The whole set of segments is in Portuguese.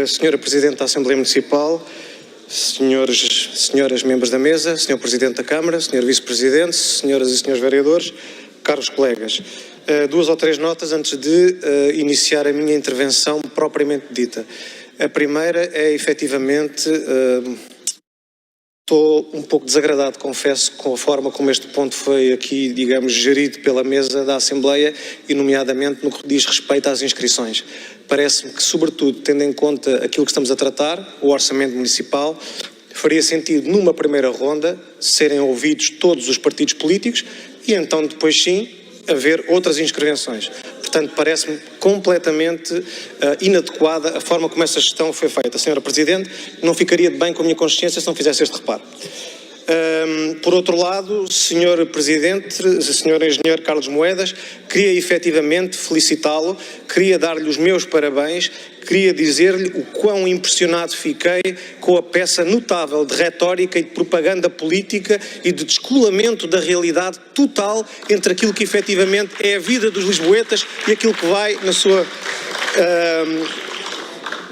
Senhora Presidente da Assembleia Municipal, senhoras membros da mesa, Senhor Presidente da Câmara, Senhor Vice-Presidente, senhoras e senhores vereadores, caros colegas. Duas ou três notas antes de iniciar a minha intervenção propriamente dita. A primeira é, efetivamente, estou um pouco desagradado, confesso, com a forma como este ponto foi aqui, digamos, gerido pela mesa da Assembleia e, nomeadamente, no que diz respeito às inscrições. Parece-me que, sobretudo, tendo em conta aquilo que estamos a tratar, o orçamento municipal, faria sentido, numa primeira ronda, serem ouvidos todos os partidos políticos e, então, depois sim, haver outras inscrições. Portanto, parece-me completamente inadequada a forma como essa gestão foi feita. Senhora Presidente, não ficaria de bem com a minha consciência se não fizesse este reparo. Por outro lado, Senhor Presidente, Senhor Engenheiro Carlos Moedas, queria efetivamente felicitá-lo, queria dar-lhe os meus parabéns, queria dizer-lhe o quão impressionado fiquei com a peça notável de retórica e de propaganda política e de descolamento da realidade total entre aquilo que efetivamente é a vida dos lisboetas e aquilo que vai na sua...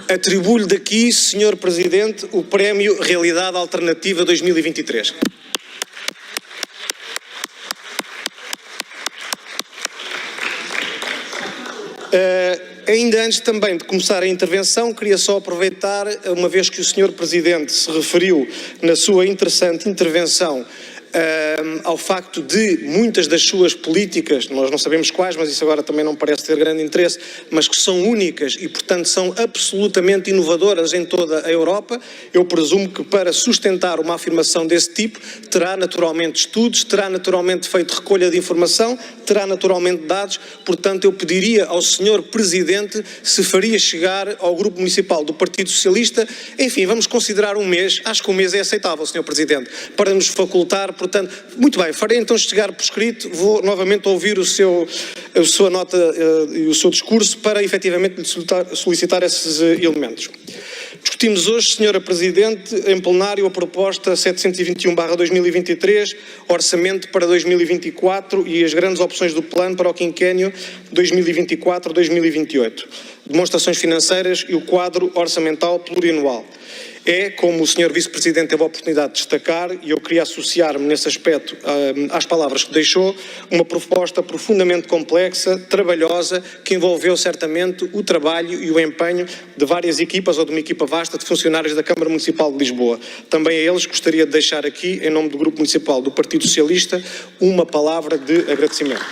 Atribuo-lhe daqui, Senhor Presidente, o Prémio Realidade Alternativa 2023. Ainda antes também de começar a intervenção, queria só aproveitar, uma vez que o Senhor Presidente se referiu na sua interessante intervenção ao facto de muitas das suas políticas, nós não sabemos quais, mas isso agora também não parece ter grande interesse, mas que são únicas e, portanto, são absolutamente inovadoras em toda a Europa. Eu presumo que para sustentar uma afirmação desse tipo terá naturalmente estudos, terá naturalmente feito recolha de informação, terá naturalmente dados. Portanto, eu pediria ao Senhor Presidente se faria chegar ao Grupo Municipal do Partido Socialista, enfim, vamos considerar um mês, acho que um mês é aceitável, Senhor Presidente, para nos facultar. Portanto, muito bem, farei então chegar por escrito, vou novamente ouvir a sua nota e o seu discurso para efetivamente lhe solicitar esses elementos. Discutimos hoje, Senhora Presidente, em plenário a proposta 721/2023, orçamento para 2024 e as grandes opções do plano para o quinquênio 2024-2028, demonstrações financeiras e o quadro orçamental plurianual. É, como o Sr. Vice-Presidente teve a oportunidade de destacar, e eu queria associar-me nesse aspecto às palavras que deixou, uma proposta profundamente complexa, trabalhosa, que envolveu certamente o trabalho e o empenho de várias equipas, ou de uma equipa vasta de funcionários da Câmara Municipal de Lisboa. Também a eles gostaria de deixar aqui, em nome do Grupo Municipal do Partido Socialista, uma palavra de agradecimento.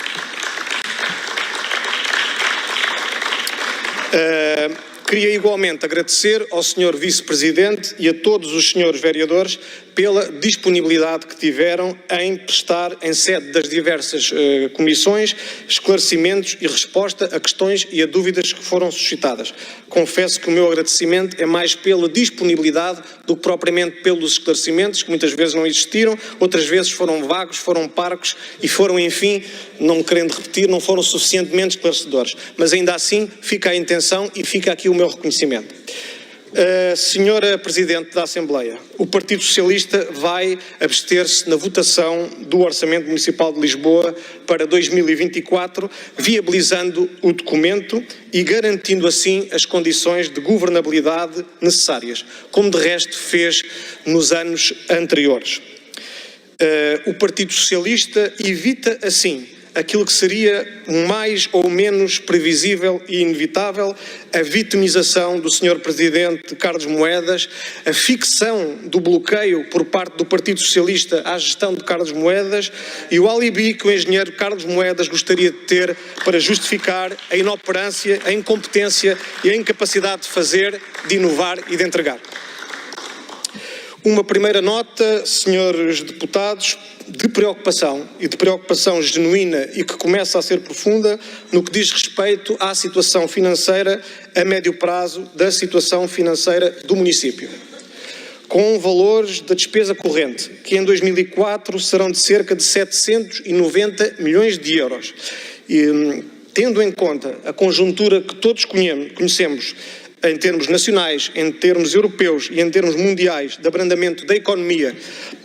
Queria igualmente agradecer ao Sr. Vice-Presidente e a todos os senhores vereadores pela disponibilidade que tiveram em prestar, em sede das diversas comissões, esclarecimentos e resposta a questões e a dúvidas que foram suscitadas. Confesso que o meu agradecimento é mais pela disponibilidade do que propriamente pelos esclarecimentos, que muitas vezes não existiram, outras vezes foram vagos, foram parcos e foram, enfim, não querendo repetir, não foram suficientemente esclarecedores. Mas ainda assim fica a intenção e fica aqui o meu reconhecimento. Senhora Presidente da Assembleia, o Partido Socialista vai abster-se na votação do Orçamento Municipal de Lisboa para 2024, viabilizando o documento e garantindo assim as condições de governabilidade necessárias, como de resto fez nos anos anteriores. O Partido Socialista evita assim aquilo que seria mais ou menos previsível e inevitável, a vitimização do Sr. Presidente Carlos Moedas, a fixação do bloqueio por parte do Partido Socialista à gestão de Carlos Moedas e o alibi que o engenheiro Carlos Moedas gostaria de ter para justificar a inoperância, a incompetência e a incapacidade de fazer, de inovar e de entregar. Uma primeira nota, senhores deputados, de preocupação e de preocupação genuína e que começa a ser profunda no que diz respeito à situação financeira a médio prazo da situação financeira do município. Com valores da despesa corrente, que em 2004 serão de cerca de 790 milhões de euros. E, tendo em conta a conjuntura que todos conhecemos, em termos nacionais, em termos europeus e em termos mundiais, de abrandamento da economia,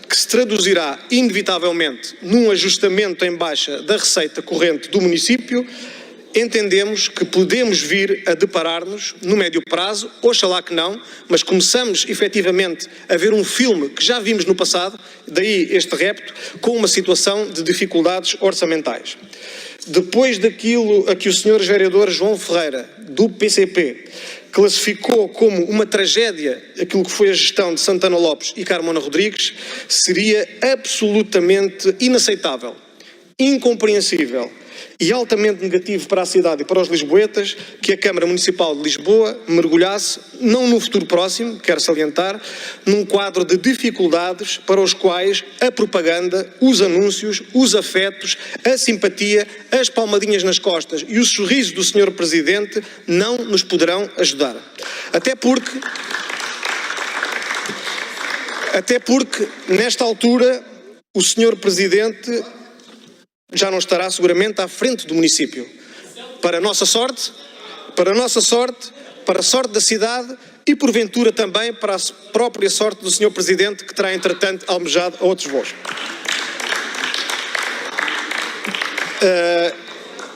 que se traduzirá inevitavelmente num ajustamento em baixa da receita corrente do município, entendemos que podemos vir a deparar-nos, no médio prazo, oxalá que não, mas começamos efetivamente a ver um filme que já vimos no passado, daí este repto, com uma situação de dificuldades orçamentais. Depois daquilo a que o Sr. vereador João Ferreira, do PCP, classificou como uma tragédia aquilo que foi a gestão de Santana Lopes e Carmona Rodrigues, seria absolutamente inaceitável, incompreensível e altamente negativo para a cidade e para os lisboetas que a Câmara Municipal de Lisboa mergulhasse, não no futuro próximo, quero salientar, num quadro de dificuldades para os quais a propaganda, os anúncios, os afetos, a simpatia, as palmadinhas nas costas e o sorriso do Sr. Presidente não nos poderão ajudar. Até porque, nesta altura, o Sr. Presidente já não estará seguramente à frente do município. Para a nossa sorte, para a sorte da cidade e porventura também para a própria sorte do Sr. Presidente, que terá entretanto almejado a outros voos.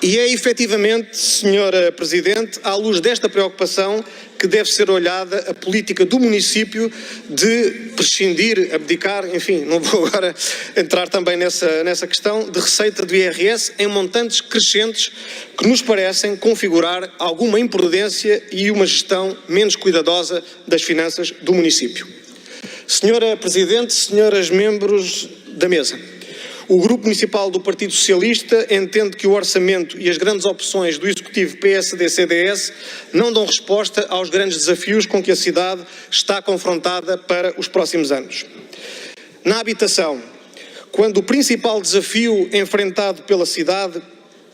E é efetivamente, Sra. Presidente, à luz desta preocupação que deve ser olhada a política do município de prescindir, abdicar, enfim, não vou agora entrar também nessa questão, de receita do IRS em montantes crescentes que nos parecem configurar alguma imprudência e uma gestão menos cuidadosa das finanças do município. Sra. Presidente, senhoras membros da mesa, o Grupo Municipal do Partido Socialista entende que o orçamento e as grandes opções do Executivo PSD-CDS não dão resposta aos grandes desafios com que a cidade está confrontada para os próximos anos. Na habitação, quando o principal desafio enfrentado pela cidade,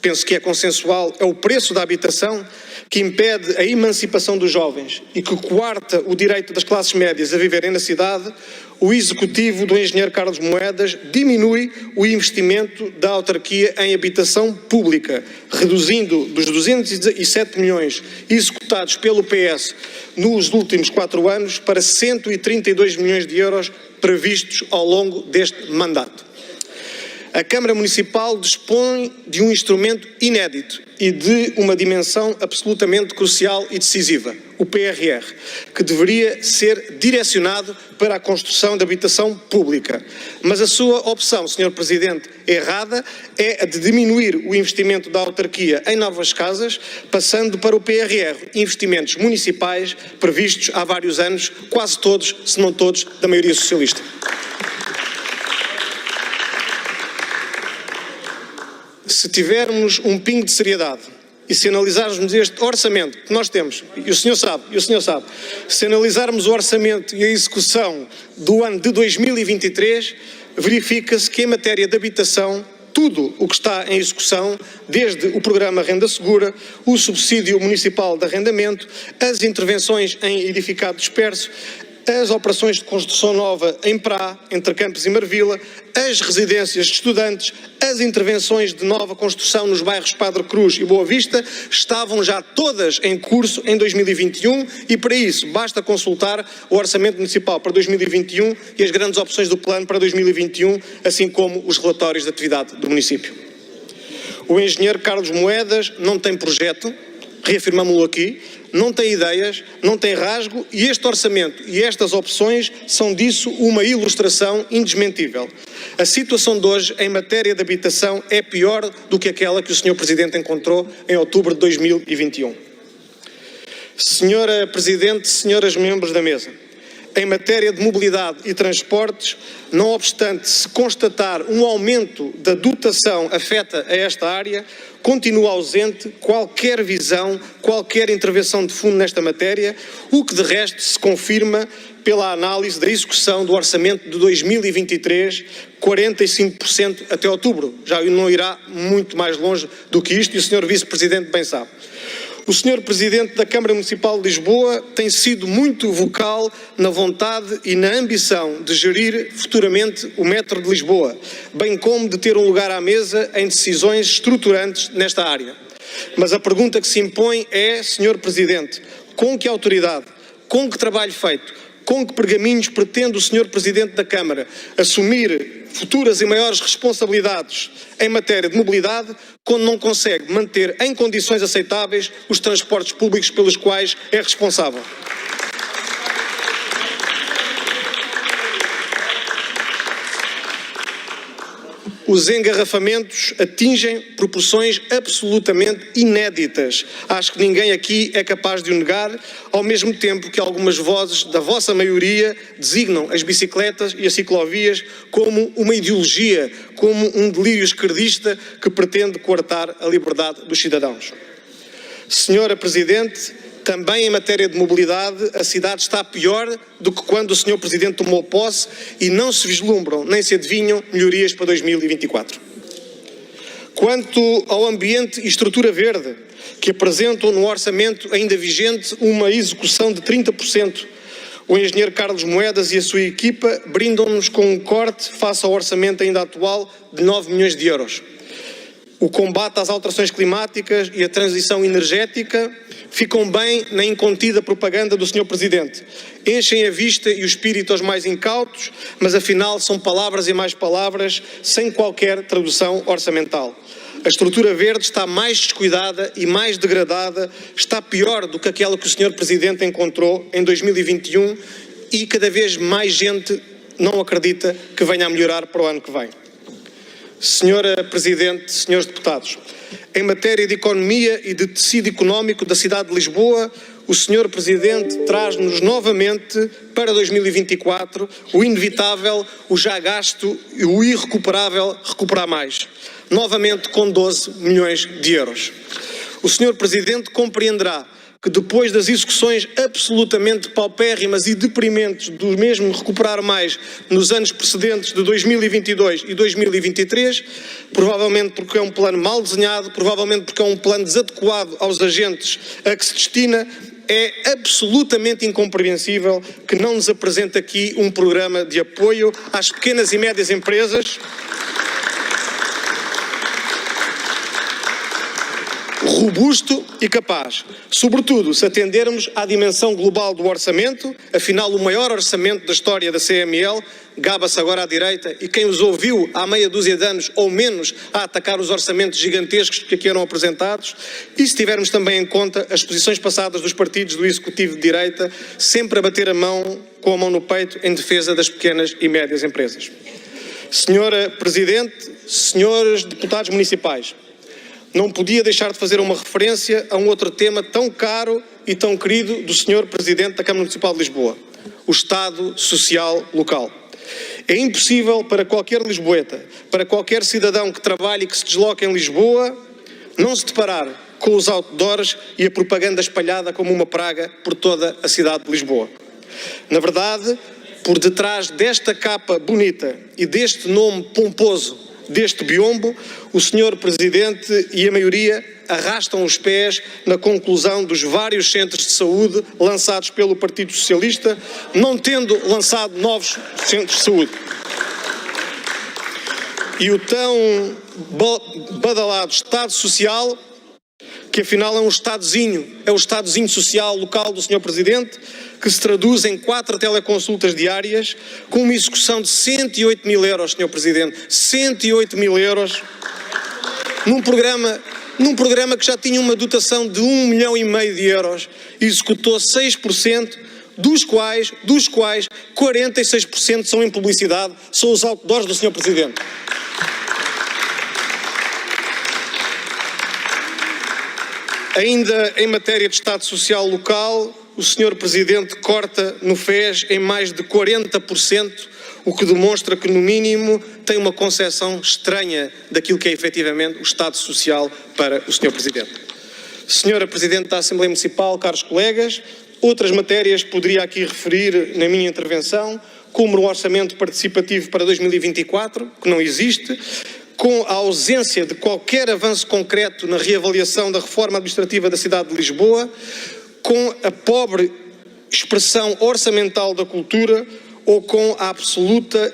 penso que é consensual, é o preço da habitação, que impede a emancipação dos jovens e que coarta o direito das classes médias a viverem na cidade, o executivo do engenheiro Carlos Moedas diminui o investimento da autarquia em habitação pública, reduzindo dos 207 milhões executados pelo PS nos últimos 4 anos para 132 milhões de euros previstos ao longo deste mandato. A Câmara Municipal dispõe de um instrumento inédito e de uma dimensão absolutamente crucial e decisiva, o PRR, que deveria ser direcionado para a construção de habitação pública. Mas a sua opção, Sr. Presidente, errada, é a de diminuir o investimento da autarquia em novas casas, passando para o PRR, investimentos municipais previstos há vários anos, quase todos, se não todos, da maioria socialista. Se tivermos um pingo de seriedade e se analisarmos este orçamento que nós temos, e o senhor sabe, se analisarmos o orçamento e a execução do ano de 2023, verifica-se que em matéria de habitação, tudo o que está em execução, desde o programa Renda Segura, o subsídio municipal de arrendamento, as intervenções em edificado disperso, as operações de construção nova em Prá, entre Campos e Marvila, as residências de estudantes, as intervenções de nova construção nos bairros Padre Cruz e Boa Vista, estavam já todas em curso em 2021 e para isso basta consultar o Orçamento Municipal para 2021 e as grandes opções do plano para 2021, assim como os relatórios de atividade do município. O engenheiro Carlos Moedas não tem projeto, reafirmamos-lo aqui, não tem ideias, não tem rasgo e este orçamento e estas opções são disso uma ilustração indesmentível. A situação de hoje em matéria de habitação é pior do que aquela que o Sr. Presidente encontrou em outubro de 2021. Sra. Presidente, senhoras membros da mesa, em matéria de mobilidade e transportes, não obstante se constatar um aumento da dotação afeta a esta área, continua ausente qualquer visão, qualquer intervenção de fundo nesta matéria, o que de resto se confirma pela análise da execução do orçamento de 2023, 45% até outubro. Já não irá muito mais longe do que isto e o Sr. Vice-Presidente bem sabe. O Sr. Presidente da Câmara Municipal de Lisboa tem sido muito vocal na vontade e na ambição de gerir futuramente o metro de Lisboa, bem como de ter um lugar à mesa em decisões estruturantes nesta área. Mas a pergunta que se impõe é, Sr. Presidente, com que autoridade, com que trabalho feito, Com que pergaminhos pretende o Sr. Presidente da Câmara assumir futuras e maiores responsabilidades em matéria de mobilidade, quando não consegue manter em condições aceitáveis os transportes públicos pelos quais é responsável? Os engarrafamentos atingem proporções absolutamente inéditas. Acho que ninguém aqui é capaz de o negar, ao mesmo tempo que algumas vozes da vossa maioria designam as bicicletas e as ciclovias como uma ideologia, como um delírio esquerdista que pretende coartar a liberdade dos cidadãos. Senhora Presidente, também em matéria de mobilidade, a cidade está pior do que quando o Sr. Presidente tomou posse e não se vislumbram, nem se adivinham, melhorias para 2024. Quanto ao ambiente e estrutura verde, que apresentam no orçamento ainda vigente uma execução de 30%, o engenheiro Carlos Moedas e a sua equipa brindam-nos com um corte face ao orçamento ainda atual de 9 milhões de euros. O combate às alterações climáticas e a transição energética ficam bem na incontida propaganda do Sr. Presidente. Enchem a vista e o espírito aos mais incautos, mas afinal são palavras e mais palavras, sem qualquer tradução orçamental. A estrutura verde está mais descuidada e mais degradada, está pior do que aquela que o Sr. Presidente encontrou em 2021 e cada vez mais gente não acredita que venha a melhorar para o ano que vem. Senhora Presidente, senhores deputados, em matéria de economia e de tecido económico da cidade de Lisboa, o Sr. Presidente traz-nos novamente para 2024 o inevitável, o já gasto e o irrecuperável recuperar mais, novamente com 12 milhões de euros. O Sr. Presidente compreenderá que depois das execuções absolutamente paupérrimas e deprimentes do mesmo recuperar mais nos anos precedentes de 2022 e 2023, provavelmente porque é um plano mal desenhado, provavelmente porque é um plano desadequado aos agentes a que se destina, é absolutamente incompreensível que não nos apresente aqui um programa de apoio às pequenas e médias empresas robusto e capaz, sobretudo se atendermos à dimensão global do orçamento. Afinal, o maior orçamento da história da CML gaba-se agora à direita, e quem os ouviu há meia dúzia de anos ou menos a atacar os orçamentos gigantescos que aqui eram apresentados, e se tivermos também em conta as posições passadas dos partidos do Executivo de direita, sempre a bater a mão com a mão no peito em defesa das pequenas e médias empresas. Senhora Presidente, senhores deputados municipais, não podia deixar de fazer uma referência a um outro tema tão caro e tão querido do Sr. Presidente da Câmara Municipal de Lisboa, o Estado Social Local. É impossível para qualquer lisboeta, para qualquer cidadão que trabalhe e que se desloque em Lisboa, não se deparar com os outdoors e a propaganda espalhada como uma praga por toda a cidade de Lisboa. Na verdade, por detrás desta capa bonita e deste nome pomposo deste biombo, o Sr. Presidente e a maioria arrastam os pés na conclusão dos vários centros de saúde lançados pelo Partido Socialista, não tendo lançado novos centros de saúde. E o tão badalado Estado Social, que afinal é um Estadozinho, é o Estadozinho Social local do Sr. Presidente, que se traduz em 4 teleconsultas diárias, com uma execução de 108 mil euros, Sr. Presidente, 108 mil euros, num programa que já tinha uma dotação de 1,5 milhão de euros, executou 6%, dos quais 46% são em publicidade, são os outdoors do Sr. Presidente. Ainda em matéria de Estado Social Local, o Sr. Presidente corta no FES em mais de 40%, o que demonstra que, no mínimo, tem uma concepção estranha daquilo que é efetivamente o Estado Social para o Sr. Presidente. Senhora Presidente da Assembleia Municipal, caros colegas, outras matérias poderia aqui referir na minha intervenção, como o orçamento participativo para 2024, que não existe, com a ausência de qualquer avanço concreto na reavaliação da reforma administrativa da cidade de Lisboa, com a pobre expressão orçamental da cultura ou com a absoluta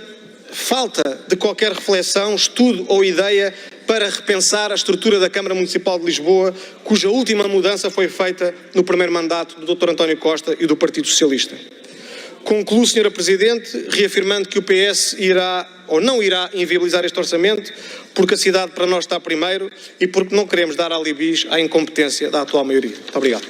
falta de qualquer reflexão, estudo ou ideia para repensar a estrutura da Câmara Municipal de Lisboa, cuja última mudança foi feita no primeiro mandato do Dr. António Costa e do Partido Socialista. Concluo, Sra. Presidente, reafirmando que o PS irá ou não irá inviabilizar este orçamento, porque a cidade para nós está primeiro e porque não queremos dar alibis à incompetência da atual maioria. Muito obrigado.